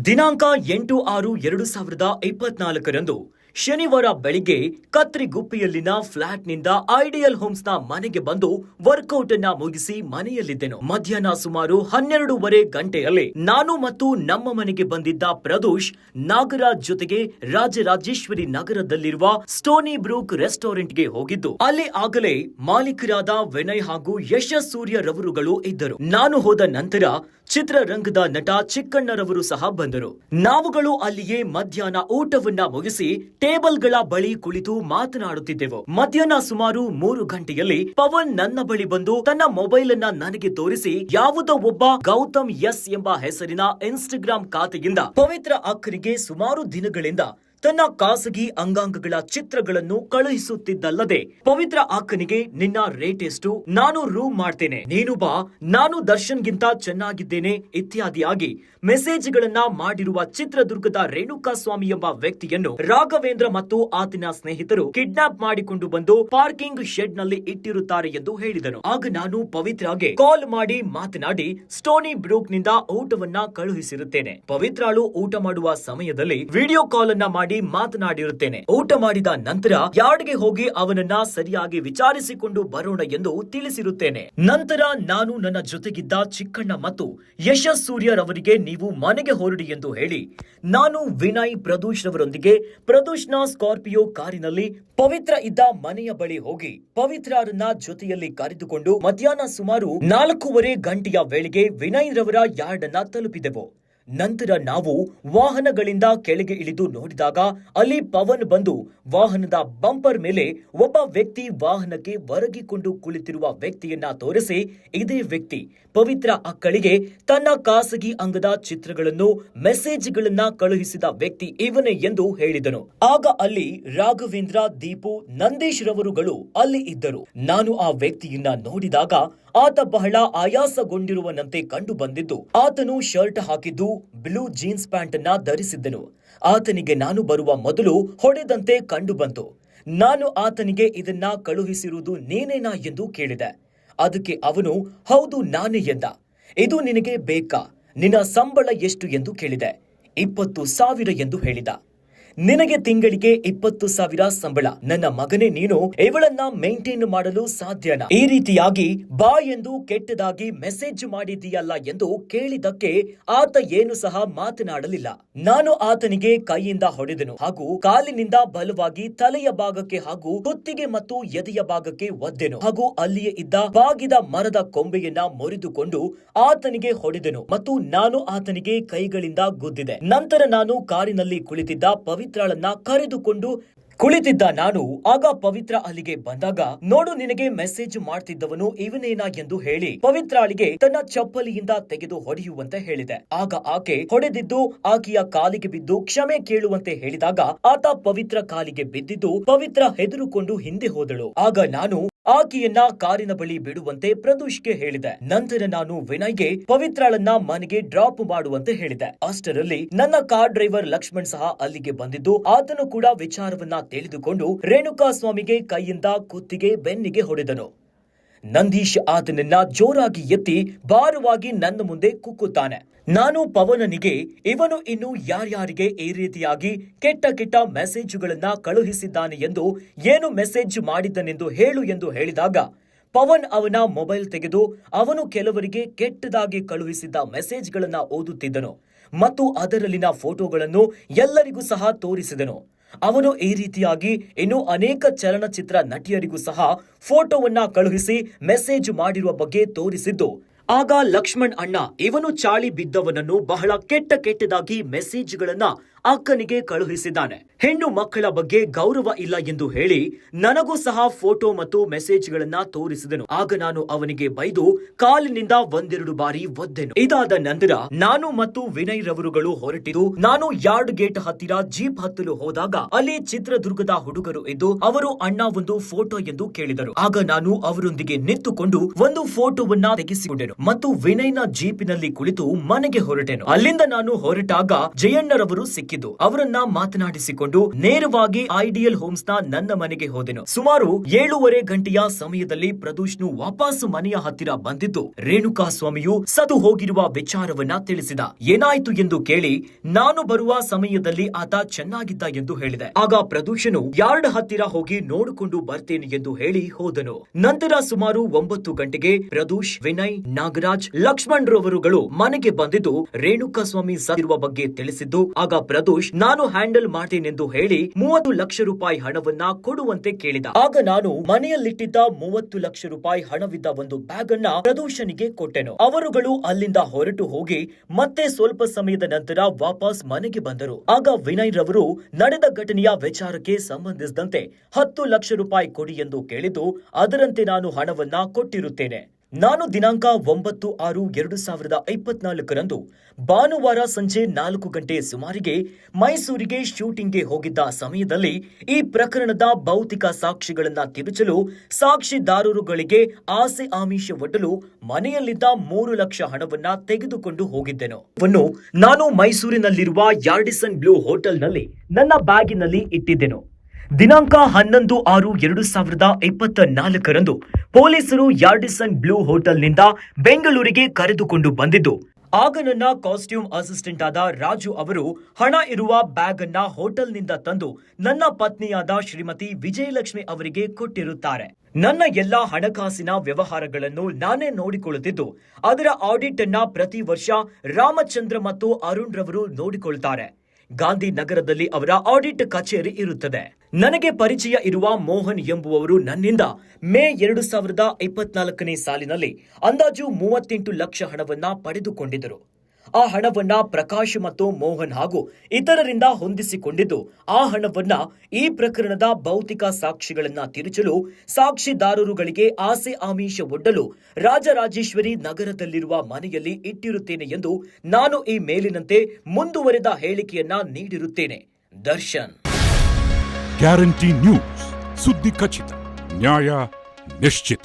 ದಿನಾಂಕ 8/6/2024ರಂದು ಶನಿವಾರ ಬೆಳಿಗ್ಗೆ ಕತ್ರಿಗುಪ್ಪೆಯಲ್ಲಿನ ಫ್ಲಾಟ್ನಿಂದ ಐಡಿಯಲ್ ಹೋಮ್ಸ್ನ ಮನೆಗೆ ಬಂದು ವರ್ಕೌಟ್ ಅನ್ನ ಮುಗಿಸಿ ಮನೆಯಲ್ಲಿದ್ದೆನು. ಮಧ್ಯಾಹ್ನ ಸುಮಾರು 12:30 ಗಂಟೆಯಲ್ಲಿ ನಾನು ಮತ್ತು ನಮ್ಮ ಮನೆಗೆ ಬಂದಿದ್ದ ಪ್ರದೋಷ್ ನಾಗರಾಜ್ ಜೊತೆಗೆ ರಾಜರಾಜೇಶ್ವರಿ ನಗರದಲ್ಲಿರುವ ಸ್ಟೋನಿ ಬ್ರೂಕ್ ರೆಸ್ಟೋರೆಂಟ್ಗೆ ಹೋಗಿದ್ದು, ಅಲ್ಲಿ ಆಗಲೇ ಮಾಲೀಕರಾದ ವಿನಯ್ ಹಾಗೂ ಯಶಸ್ ಸೂರ್ಯ ರವರುಗಳು ಇದ್ದರು. ನಾನು ಹೋದ ನಂತರ ಚಿತ್ರರಂಗದ ನಟ ಚಿಕ್ಕಣ್ಣರವರು ಸಹ ಬಂದರು. ನಾವುಗಳು ಅಲ್ಲಿಯೇ ಮಧ್ಯಾಹ್ನ ಊಟವನ್ನ ಮುಗಿಸಿ ಟೇಬಲ್ಗಳ ಬಳಿ ಕುಳಿತು ಮಾತನಾಡುತ್ತಿದ್ದೆವು. ಮಧ್ಯಾಹ್ನ ಸುಮಾರು 3 ಗಂಟೆಯಲ್ಲಿ ಪವನ್ ನನ್ನ ಬಳಿ ಬಂದು ತನ್ನ ಮೊಬೈಲ್ ಅನ್ನ ನನಗೆ ತೋರಿಸಿ ಯಾವುದೋ ಒಬ್ಬ ಗೌತಮ್ ಎಸ್ ಎಂಬ ಹೆಸರಿನ ಇನ್ಸ್ಟಾಗ್ರಾಮ್ ಖಾತೆಯಿಂದ ಪವಿತ್ರ ಅಕ್ಕನಿಗೆ ಸುಮಾರು ದಿನಗಳಿಂದ ತನ್ನ ಖಾಸಗಿ ಅಂಗಾಂಗಗಳ ಚಿತ್ರಗಳನ್ನು ಕಳುಹಿಸುತ್ತಿದ್ದಲ್ಲದೆ, ಪವಿತ್ರ ಅಕ್ಕನಿಗೆ ನಿನ್ನ ರೇಟ್ ಎಷ್ಟು, ನಾನು ರೂಮ್ ಮಾಡ್ತೇನೆ, ನೀನು ಬಾ, ನಾನು ದರ್ಶನ್ಗಿಂತ ಚೆನ್ನಾಗಿದ್ದೇನೆ ಇತ್ಯಾದಿಯಾಗಿ ಮೆಸೇಜ್ಗಳನ್ನ ಮಾಡಿರುವ ಚಿತ್ರದುರ್ಗದ ರೇಣುಕಾ ಸ್ವಾಮಿ ಎಂಬ ವ್ಯಕ್ತಿಯನ್ನು ರಾಘವೇಂದ್ರ ಮತ್ತು ಆತನ ಸ್ನೇಹಿತರು ಕಿಡ್ನಾಪ್ ಮಾಡಿಕೊಂಡು ಬಂದು ಪಾರ್ಕಿಂಗ್ ಶೆಡ್ ನಲ್ಲಿ ಇಟ್ಟಿರುತ್ತಾರೆ ಎಂದು ಹೇಳಿದನು. ಆಗ ನಾನು ಪವಿತ್ರಾಗೆ ಕಾಲ್ ಮಾಡಿ ಮಾತನಾಡಿ ಸ್ಟೋನಿ ಬ್ರೂಕ್ ನಿಂದ ಊಟವನ್ನ ಕಳುಹಿಸಿರುತ್ತೇನೆ. ಪವಿತ್ರಾಳು ಊಟ ಮಾಡುವ ಸಮಯದಲ್ಲಿ ವಿಡಿಯೋ ಕಾಲ್ ಅನ್ನ ಮಾಡಿ ಮಾತನಾಡಿರುತ್ತೇನೆ. ಊಟ ಮಾಡಿದ ನಂತರ ಯಾರ್ಡ್ಗೆ ಹೋಗಿ ಅವನನ್ನ ಸರಿಯಾಗಿ ವಿಚಾರಿಸಿಕೊಂಡು ಬರೋಣ ಎಂದು ತಿಳಿಸಿರುತ್ತೇನೆ. ನಂತರ ನಾನು ನನ್ನ ಜೊತೆಗಿದ್ದ ಚಿಕ್ಕಣ್ಣ ಮತ್ತು ಯಶಸ್ ಸೂರ್ಯರವರಿಗೆ ನೀವು ಮನೆಗೆ ಹೊರಡಿ ಎಂದು ಹೇಳಿ, ನಾನು ವಿನಯ್ ಪ್ರದೋಷ್ ರವರೊಂದಿಗೆ ಪ್ರದೋಷ್ನ ಸ್ಕಾರ್ಪಿಯೋ ಕಾರಿನಲ್ಲಿ ಪವಿತ್ರ ಇದ್ದ ಮನೆಯ ಬಳಿ ಹೋಗಿ ಪವಿತ್ರರನ್ನ ಜೊತೆಯಲ್ಲಿ ಕರೆದುಕೊಂಡು ಮಧ್ಯಾಹ್ನ ಸುಮಾರು 4:30 ಗಂಟೆಯ ವೇಳೆಗೆ ವಿನಯ್ ರವರ ಯಾರ್ಡ್ ಅನ್ನ ತಲುಪಿದೆವು. ನಂತರ ನಾವು ವಾಹನಗಳಿಂದ ಕೆಳಗೆ ಇಳಿದು ನೋಡಿದಾಗ ಅಲ್ಲಿ ಪವನ್ ಬಂದು ವಾಹನದ ಬಂಪರ್ ಮೇಲೆ ಒಬ್ಬ ವ್ಯಕ್ತಿ ವಾಹನಕ್ಕೆ ಒರಗಿಕೊಂಡು ಕುಳಿತಿರುವ ವ್ಯಕ್ತಿಯನ್ನ ತೋರಿಸಿ, ಇದೇ ವ್ಯಕ್ತಿ ಪವಿತ್ರ ಅಕ್ಕಳಿಗೆ ತನ್ನ ಖಾಸಗಿ ಅಂಗದ ಚಿತ್ರಗಳನ್ನು ಮೆಸೇಜ್ಗಳನ್ನ ಕಳುಹಿಸಿದ ವ್ಯಕ್ತಿ ಇವನೇ ಎಂದು ಹೇಳಿದನು. ಆಗ ಅಲ್ಲಿ ರಾಘವೇಂದ್ರ, ದೀಪು, ನಂದೀಶ್ ರವರುಗಳು ಅಲ್ಲಿ ಇದ್ದರು. ನಾನು ಆ ವ್ಯಕ್ತಿಯನ್ನ ನೋಡಿದಾಗ ಆತ ಬಹಳ ಆಯಾಸಗೊಂಡಿರುವನಂತೆ ಕಂಡು ಬಂದಿದ್ದು, ಆತನು ಶರ್ಟ್ ಹಾಕಿದ್ದು ಬ್ಲೂ ಜೀನ್ಸ್ ಪ್ಯಾಂಟ್ ಅನ್ನ ಧರಿಸಿದ್ದನು. ಆತನಿಗೆ ನಾನು ಬರುವ ಮೊದಲು ಹೊಡೆದಂತೆ ಕಂಡು ಬಂತು. ನಾನು ಆತನಿಗೆ ಇದನ್ನ ಕಳುಹಿಸಿರುವುದು ನೀನೇನಾ ಎಂದು ಕೇಳಿದೆ. ಅದಕ್ಕೆ ಅವನು ಹೌದು ನಾನೇ ಎಂದ. ಇದು ನಿನಗೆ ಬೇಕಾ? ನಿನ್ನ ಸಂಬಳ ಎಷ್ಟು ಎಂದು ಕೇಳಿದೆ. 20,000 ಎಂದು ಹೇಳಿದ. ನಿನಗೆ ತಿಂಗಳಿಗೆ 20,000 ಸಂಬಳ? ನನ್ನ ಮಗನೇ, ನೀನು ಇವಳನ್ನ ಮೇಂಟೈನ್ ಮಾಡಲು ಸಾಧ್ಯನಾ? ಈ ರೀತಿಯಾಗಿ ಬಾ ಎಂದು ಕೆಟ್ಟದಾಗಿ ಮೆಸೇಜ್ ಮಾಡಿದೀಯಲ್ಲ ಎಂದು ಕೇಳಿದಕ್ಕೆ ಆತ ಏನು ಸಹ ಮಾತನಾಡಲಿಲ್ಲ. ನಾನು ಆತನಿಗೆ ಕೈಯಿಂದ ಹೊಡೆದನು ಹಾಗೂ ಕಾಲಿನಿಂದ ಬಲವಾಗಿ ತಲೆಯ ಭಾಗಕ್ಕೆ ಹಾಗೂ ಕುತ್ತಿಗೆ ಮತ್ತು ಎದೆಯ ಭಾಗಕ್ಕೆ ಒದ್ದೆನು ಹಾಗೂ ಅಲ್ಲಿಯೇ ಇದ್ದ ಬಾಗಿದ ಮರದ ಕೊಂಬೆಯನ್ನ ಮುರಿದುಕೊಂಡು ಆತನಿಗೆ ಹೊಡೆದನು ಮತ್ತು ನಾನು ಆತನಿಗೆ ಕೈಗಳಿಂದ ಗುದ್ದಿದೆ. ನಂತರ ನಾನು ಕಾರಿನಲ್ಲಿ ಕುಳಿತಿದ್ದ ಪವಿತ್ರಳನ್ನ ಕರೆದುಕೊಂಡು ಕುಳಿತಿದ್ದ ನಾನು ಆಗ ಪವಿತ್ರ ಅಲ್ಲಿಗೆ ಬಂದಾಗ, ನೋಡು ನಿನಗೆ ಮೆಸೇಜ್ ಮಾಡ್ತಿದ್ದವನು ಇವನೇನಾ ಎಂದು ಹೇಳಿ ಪವಿತ್ರಾಳಿಗೆ ತನ್ನ ಚಪ್ಪಲಿಯಿಂದ ತೆಗೆದು ಹೊಡೆಯುವಂತೆ ಹೇಳಿದೆ. ಆಗ ಆಕೆ ಹೊಡೆದಿದ್ದು ಆಕೆಯ ಕಾಲಿಗೆ ಬಿದ್ದು ಕ್ಷಮೆ ಕೇಳುವಂತೆ ಹೇಳಿದಾಗ ಆತ ಪವಿತ್ರ ಕಾಲಿಗೆ ಬಿದ್ದಿದ್ದು ಪವಿತ್ರ ಹೆದರುಕೊಂಡು ಹಿಂದೆ ಹೋದಳು. ಆಗ ನಾನು ಆಕೆಯನ್ನ ಕಾರಿನ ಬಳಿ ಬಿಡುವಂತೆ ಪ್ರದೋಷ್ಗೆ ಹೇಳಿದೆ. ನಂತರ ನಾನು ವಿನಯ್ಗೆ ಪವಿತ್ರಳನ್ನ ಮನೆಗೆ ಡ್ರಾಪ್ ಮಾಡುವಂತೆ ಹೇಳಿದೆ. ಅಷ್ಟರಲ್ಲಿ ನನ್ನ ಕಾರ್ ಡ್ರೈವರ್ ಲಕ್ಷ್ಮಣ್ ಸಹ ಅಲ್ಲಿಗೆ ಬಂದಿದ್ದು ಆತನು ಕೂಡ ವಿಚಾರವನ್ನ ತಿಳಿದುಕೊಂಡು ರೇಣುಕಾ ಸ್ವಾಮಿಗೆ ಕೈಯಿಂದ ಕುತ್ತಿಗೆ ಬೆನ್ನಿಗೆ ಹೊಡೆದನು. ನಂದೀಶ್ ಆತನನ್ನ ಜೋರಾಗಿ ಎತ್ತಿ ಭಾರವಾಗಿ ನನ್ನ ಮುಂದೆ ಕುಕ್ಕುತ್ತಾನೆ. ನಾನು ಪವನನಿಗೆ ಇವನು ಇನ್ನು ಯಾರ್ಯಾರಿಗೆ ಈ ರೀತಿಯಾಗಿ ಕೆಟ್ಟ ಮೆಸೇಜುಗಳನ್ನ ಕಳುಹಿಸಿದ್ದಾನೆ ಎಂದು, ಏನು ಮೆಸೇಜ್ ಮಾಡಿದ್ದನೆಂದು ಹೇಳು ಎಂದು ಹೇಳಿದಾಗ ಪವನ್ ಅವನ ಮೊಬೈಲ್ ತೆಗೆದು ಅವನು ಕೆಲವರಿಗೆ ಕೆಟ್ಟದಾಗಿ ಕಳುಹಿಸಿದ್ದ ಮೆಸೇಜ್ಗಳನ್ನ ಓದುತ್ತಿದ್ದನು ಮತ್ತು ಅದರಲ್ಲಿನ ಫೋಟೋಗಳನ್ನು ಎಲ್ಲರಿಗೂ ಸಹ ತೋರಿಸಿದನು. ಅವನು ಈ ರೀತಿಯಾಗಿ ಇನ್ನು ಅನೇಕ ಚಲನಚಿತ್ರ ನಟಿಯರಿಗೂ ಸಹ ಫೋಟೋವನ್ನ ಕಳುಹಿಸಿ ಮೆಸೇಜ್ ಮಾಡಿರುವ ಬಗ್ಗೆ ತೋರಿಸಿದ್ದು, ಆಗ ಲಕ್ಷ್ಮಣ್ ಅಣ್ಣ ಇವನು ಚಾಳಿ ಬಿದ್ದವನನ್ನು ಬಹಳ ಕೆಟ್ಟದಾಗಿ ಮೆಸೇಜ್ಗಳನ್ನ ಅಕ್ಕನಿಗೆ ಕಳುಹಿಸಿದ್ದಾನೆ, ಹೆಣ್ಣು ಮಕ್ಕಳ ಬಗ್ಗೆ ಗೌರವ ಇಲ್ಲ ಎಂದು ಹೇಳಿ ನನಗೂ ಸಹ ಫೋಟೋ ಮತ್ತು ಮೆಸೇಜ್ಗಳನ್ನ ತೋರಿಸಿದನು. ಆಗ ನಾನು ಅವನಿಗೆ ಬೈದು ಕಾಲಿನಿಂದ 1-2 ಬಾರಿ ಒದ್ದೆನು. ಇದಾದ ನಂತರ ನಾನು ಮತ್ತು ವಿನಯ್ ರವರುಗಳು ಹೊರಟಿದ್ದು, ನಾನು ಯಾರ್ಡ್ ಗೇಟ್ ಹತ್ತಿರ ಜೀಪ್ ಹತ್ತಲು ಹೋದಾಗ ಅಲ್ಲಿ ಚಿತ್ರದುರ್ಗದ ಹುಡುಗರು ಇದ್ದು ಅವರು ಅಣ್ಣ ಒಂದು ಫೋಟೋ ಎಂದು ಕೇಳಿದರು. ಆಗ ನಾನು ಅವರೊಂದಿಗೆ ನಿಂತುಕೊಂಡು ಒಂದು ಫೋಟೋವನ್ನ ತೆಗೆಸಿಕೊಂಡೆನು ಮತ್ತು ವಿನಯ್ನ ಜೀಪಿನಲ್ಲಿ ಕುಳಿತು ಮನೆಗೆ ಹೊರಟೆನು. ಅಲ್ಲಿಂದ ನಾನು ಹೊರಟಾಗ ಜಯಣ್ಣರವರು ಸಿಕ್ಕಿದರು. ಸಿಕ್ಕಿದ್ದು. ಅವರನ್ನ ಮಾತನಾಡಿಸಿಕೊಂಡು ನೇರವಾಗಿ ಐಡಿಯಲ್ ಹೋಮ್ಸ್ ನ ನನ್ನ ಮನೆಗೆ ಹೋದೆನು. ಸುಮಾರು 7:30 ಗಂಟೆಯ ಸಮಯದಲ್ಲಿ ಪ್ರದೋಷ್ನು ವಾಪಸ್ಸು ಮನೆಯ ಹತ್ತಿರ ಬಂದಿದ್ದು ರೇಣುಕಾ ಸ್ವಾಮಿಯು ಸತ್ತು ಹೋಗಿರುವ ವಿಚಾರವನ್ನ ತಿಳಿಸಿದ. ಏನಾಯ್ತು ಎಂದು ಕೇಳಿ ನಾನು ಬರುವ ಸಮಯದಲ್ಲಿ ಆತ ಚೆನ್ನಾಗಿದ್ದ ಎಂದು ಹೇಳಿದೆ. ಆಗ ಪ್ರದೋಷನು ಯಾರ್ಡ್ ಹತ್ತಿರ ಹೋಗಿ ನೋಡಿಕೊಂಡು ಬರ್ತೇನೆ ಎಂದು ಹೇಳಿ ಹೋದನು. ನಂತರ ಸುಮಾರು 9 ಗಂಟೆಗೆ ಪ್ರದೋಷ್, ವಿನಯ್, ನಾಗರಾಜ್, ಲಕ್ಷ್ಮಣ್ ರವರುಗಳು ಮನೆಗೆ ಬಂದಿದ್ದು ರೇಣುಕಾ ಸ್ವಾಮಿ ಸತ್ತಿರುವ ಬಗ್ಗೆ ತಿಳಿಸಿದ್ದು. ಆಗ ಪ್ರದೋಷ್ ನಾನು ಹ್ಯಾಂಡಲ್ ಮಾಡ್ತೇನೆಂದು ಹೇಳಿ 30 ಲಕ್ಷ ರೂಪಾಯಿ ಹಣವನ್ನ ಕೊಡುವಂತೆ ಕೇಳಿದ. ಆಗ ನಾನು ಮನೆಯಲ್ಲಿಟ್ಟಿದ್ದ 30 ಲಕ್ಷ ರೂಪಾಯಿ ಹಣವಿದ್ದ ಒಂದು ಬ್ಯಾಗ್ ಅನ್ನ ಪ್ರದೋಷನಿಗೆ ಕೊಟ್ಟೆನು. ಅವರುಗಳು ಅಲ್ಲಿಂದ ಹೊರಟು ಹೋಗಿ ಮತ್ತೆ ಸ್ವಲ್ಪ ಸಮಯದ ನಂತರ ವಾಪಸ್ ಮನೆಗೆ ಬಂದರು. ಆಗ ವಿನಯ್ ರವರು ನಡೆದ ಘಟನೆಯ ವಿಚಾರಕ್ಕೆ ಸಂಬಂಧಿಸಿದಂತೆ 10 ಲಕ್ಷ ರೂಪಾಯಿ ಕೊಡಿ ಎಂದು ಕೇಳಿದ್ದು ಅದರಂತೆ ನಾನು ಹಣವನ್ನ ಕೊಟ್ಟಿರುತ್ತೇನೆ. ನಾನು ದಿನಾಂಕ 9/6/2024 ಭಾನುವಾರ ಸಂಜೆ 4 ಗಂಟೆ ಸುಮಾರಿಗೆ ಮೈಸೂರಿಗೆ ಶೂಟಿಂಗ್ಗೆ ಹೋಗಿದ್ದ ಸಮಯದಲ್ಲಿ ಈ ಪ್ರಕರಣದ ಭೌತಿಕ ಸಾಕ್ಷಿಗಳನ್ನ ತಿರುಚಲು ಸಾಕ್ಷಿದಾರರುಗಳಿಗೆ ಆಸೆ ಆಮಿಷ ಒಡ್ಡಲು ಮನೆಯಲ್ಲಿದ್ದ 3 ಲಕ್ಷ ಹಣವನ್ನ ತೆಗೆದುಕೊಂಡು ಹೋಗಿದ್ದೆನು. ನಾನು ಮೈಸೂರಿನಲ್ಲಿರುವ ಯಾರ್ಡಿಸನ್ ಬ್ಲೂ ಹೋಟೆಲ್ನಲ್ಲಿ ನನ್ನ ಬ್ಯಾಗಿನಲ್ಲಿ ಇಟ್ಟಿದ್ದೆನು. ದಿನಾಂಕ 11/6/2024 ಪೊಲೀಸರು ಯಾರ್ಡಿಸನ್ ಬ್ಲೂ ಹೋಟೆಲ್ನಿಂದ ಬೆಂಗಳೂರಿಗೆ ಕರೆದುಕೊಂಡು ಬಂದಿದ್ದು ಆಗ ನನ್ನ ಕಾಸ್ಟ್ಯೂಮ್ ಅಸಿಸ್ಟೆಂಟ್ ಆದ ರಾಜು ಅವರು ಹಣ ಇರುವ ಬ್ಯಾಗ್ ಅನ್ನ ಹೋಟೆಲ್ನಿಂದ ತಂದು ನನ್ನ ಪತ್ನಿಯಾದ ಶ್ರೀಮತಿ ವಿಜಯಲಕ್ಷ್ಮಿ ಅವರಿಗೆ ಕೊಟ್ಟಿರುತ್ತಾರೆ. ನನ್ನ ಎಲ್ಲಾ ಹಣಕಾಸಿನ ವ್ಯವಹಾರಗಳನ್ನು ನಾನೇ ನೋಡಿಕೊಳ್ಳುತ್ತಿದ್ದು ಅದರ ಆಡಿಟ್ ಅನ್ನ ಪ್ರತಿ ವರ್ಷ ರಾಮಚಂದ್ರ ಮತ್ತು ಅರುಣ್ ರವರು ನೋಡಿಕೊಳ್ತಾರೆ. ಗಾಂಧಿನಗರದಲ್ಲಿ ಅವರ ಆಡಿಟ್ ಕಚೇರಿ ಇರುತ್ತದೆ. ನನಗೆ ಪರಿಚಯ ಇರುವ ಮೋಹನ್ ಎಂಬುವವರು ನನ್ನಿಂದ ಮೇ 2024 ಸಾಲಿನಲ್ಲಿ ಅಂದಾಜು 38 ಲಕ್ಷ ಹಣವನ್ನ ಪಡೆದುಕೊಂಡಿದ್ದರು. ಆ ಹಣವನ್ನ ಪ್ರಕಾಶ್ ಮತ್ತು ಮೋಹನ್ ಹಾಗೂ ಇತರರಿಂದ ಹೊಂದಿಸಿಕೊಂಡಿದ್ದು ಆ ಹಣವನ್ನ ಈ ಪ್ರಕರಣದ ಭೌತಿಕ ಸಾಕ್ಷಿಗಳನ್ನ ತಿರುಚಲು ಸಾಕ್ಷಿದಾರರುಗಳಿಗೆ ಆಸೆ ಆಮಿಷ ಒಡ್ಡಲು ರಾಜರಾಜೇಶ್ವರಿ ನಗರದಲ್ಲಿರುವ ಮನೆಯಲ್ಲಿ ಇಟ್ಟಿರುತ್ತೇನೆ ಎಂದು ನಾನು ಈ ಮೇಲಿನಂತೆ ಮುಂದುವರೆದ ಹೇಳಿಕೆಯನ್ನ ನೀಡಿರುತ್ತೇನೆ. ದರ್ಶನ್. ಗ್ಯಾರಂಟಿ ನ್ಯೂಸ್, ಸುದ್ದಿ ಖಚಿತ, ನ್ಯಾಯ ನಿಶ್ಚಿತ.